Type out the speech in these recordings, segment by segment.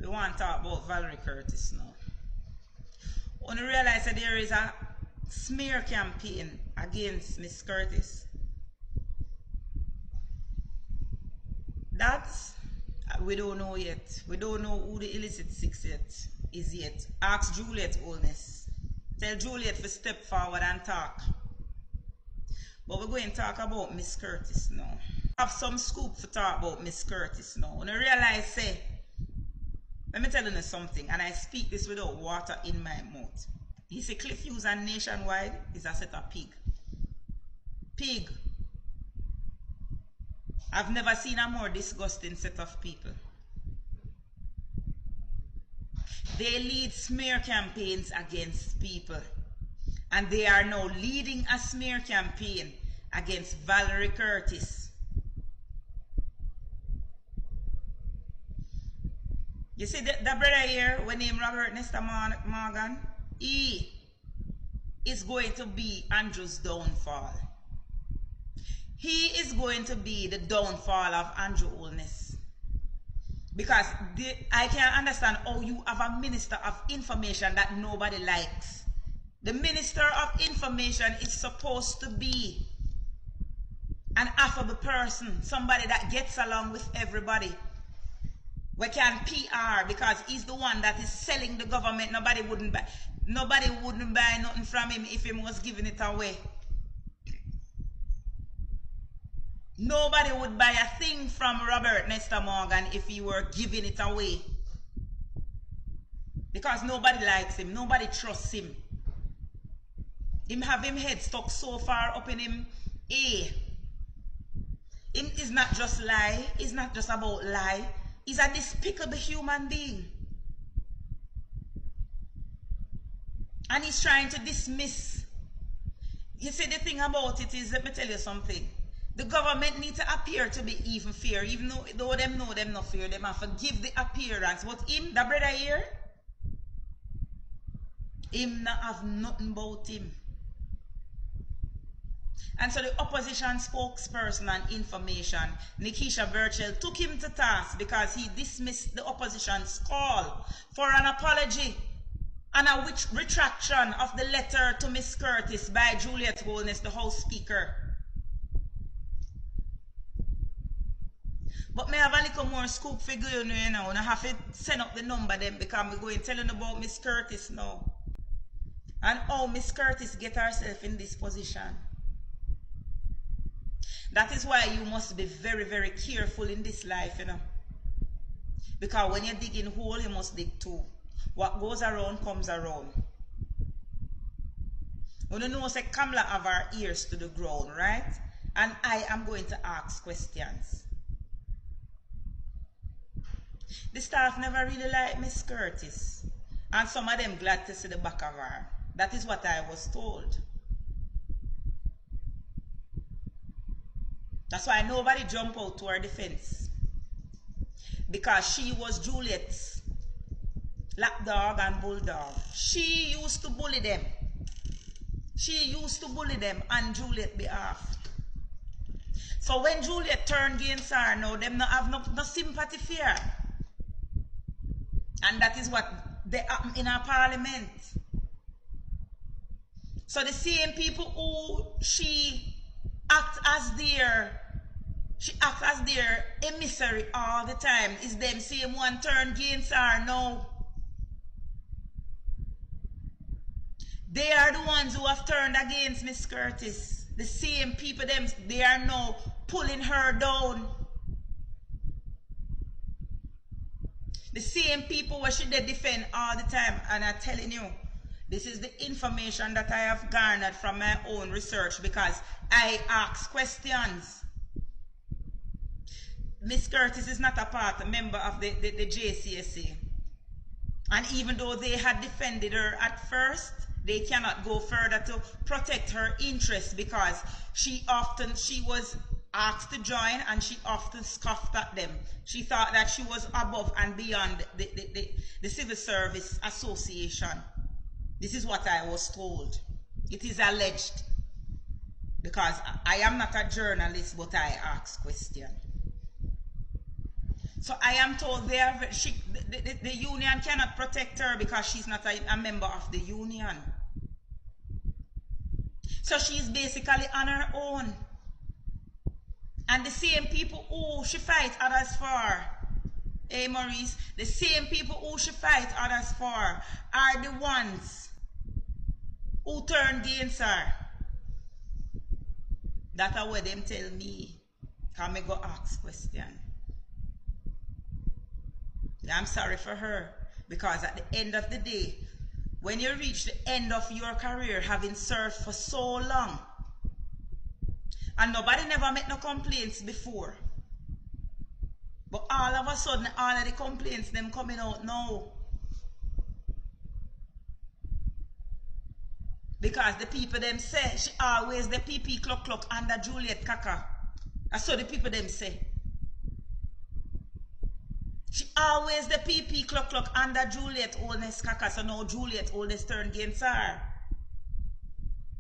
We want to talk about Valrie Curtis now. When you realize that there is a smear campaign against Miss Curtis, that's we don't know yet. We don't know who the illicit six is yet. Ask Juliet Holness. Tell Juliet to step forward and talk. But we're going to talk about Miss Curtis now. I have some scoop to talk about Miss Curtis now. When I realize, say, let me tell you something, and I speak this without water in my mouth. He said Cliff Hughes and Nationwide is a set of pig. Pig. I've never seen a more disgusting set of people. They lead smear campaigns against people. And they are now leading a smear campaign against Valrie Curtis. You see the brother here, when named Robert Nesta Morgan, he is going to be Andrew's downfall. He is going to be the downfall of Andrew Holness. Because I can't understand how you have a minister of information that nobody likes. The minister of information is supposed to be an affable person, somebody that gets along with everybody. We can PR because he's the one that is selling the government. Nobody wouldn't buy nothing from him if he was giving it away. Nobody would buy a thing from Robert Nesta Morgan if he were giving it away. Because nobody likes him, nobody trusts him. Him have him head stuck so far up in him. Him is not just lie, it's not just about lie. He's a despicable human being. And he's trying to dismiss. You see, the thing about it is, let me tell you something. The government needs to appear to be even fair, even though them know them not fair, them have to give the appearance. But him, the brother here, him not have nothing about him. And so the opposition spokesperson and information, Nikisha Birchall, took him to task because he dismissed the opposition's call for an apology and a retraction of the letter to Miss Curtis by Juliet Holness, the House Speaker. But may have a little more scoop for you now, and I have to send up the number then because we're going to tell you about Miss Curtis now. And how Miss Curtis get herself in this position. That is why you must be very, very careful in this life, you know. Because when you're digging a hole, you must dig two. What goes around comes around. You know, say Kamala have her ears to the ground, right? And I am going to ask questions. The staff never really liked Miss Curtis. And some of them glad to see the back of her. That is what I was told. That's why nobody jumped out to her defense. Because she was Juliet's lapdog and bulldog. She used to bully them. She used to bully them on Juliet's behalf. So when Juliet turned against her now, them not have no sympathy for her. And that is what they happen in our parliament. So the same people who she acts as their emissary all the time is them same one turned against her now. They are the ones who have turned against Miss Curtis. The same people, they are now pulling her down. The same people where she did defend all the time. And I'm telling you, this is the information that I have garnered from my own research because I ask questions. Miss Curtis is not a member of the JCSA. And even though they had defended her at first, they cannot go further to protect her interests because she was asked to join and she often scoffed at them. She thought that she was above and beyond the Civil Service Association. This is what I was told. It is alleged. Because I am not a journalist, but I ask questions. So I am told the union cannot protect her because she's not a member of the union. So she's basically on her own. And the same people who she fights others for, hey Maurice, the same people who she fights others for are the ones who turn against her. That's what them tell me. Can I go ask question? I'm sorry for her, because at the end of the day, when you reach the end of your career, having served for so long, and nobody never made no complaints before, but all of a sudden, all of the complaints them coming out now, because the people them say she always the PP clock under Juliet Kaka. That's what the people them say. She always the PP clock under Juliet Holness Kaka, so now Juliet Holness turn against her.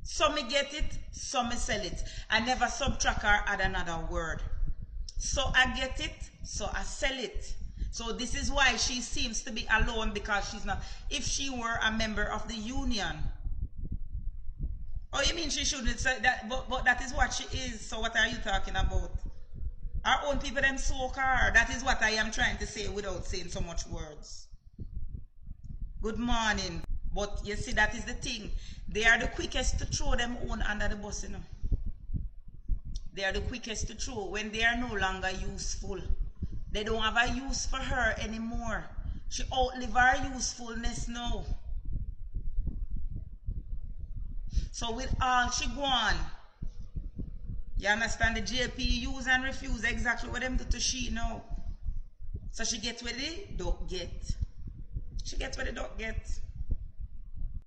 Some me get it, some me sell it. I never subtract her add another word. So I get it, so I sell it. So this is why she seems to be alone, because she's not. If she were a member of the union. Oh, you mean she shouldn't say that? But that is what she is. So what are you talking about? Our own people them soak her. That is what I am trying to say without saying so much words. Good morning. But you see, that is the thing. They are the quickest to throw them own under the bus, you know. They are the quickest to throw when they are no longer useful. They don't have a use for her anymore. She outlived her usefulness now. So with all she go on, you understand, the JP use and refuse exactly what them do to she now. So she gets what they don't get. She gets what they don't get.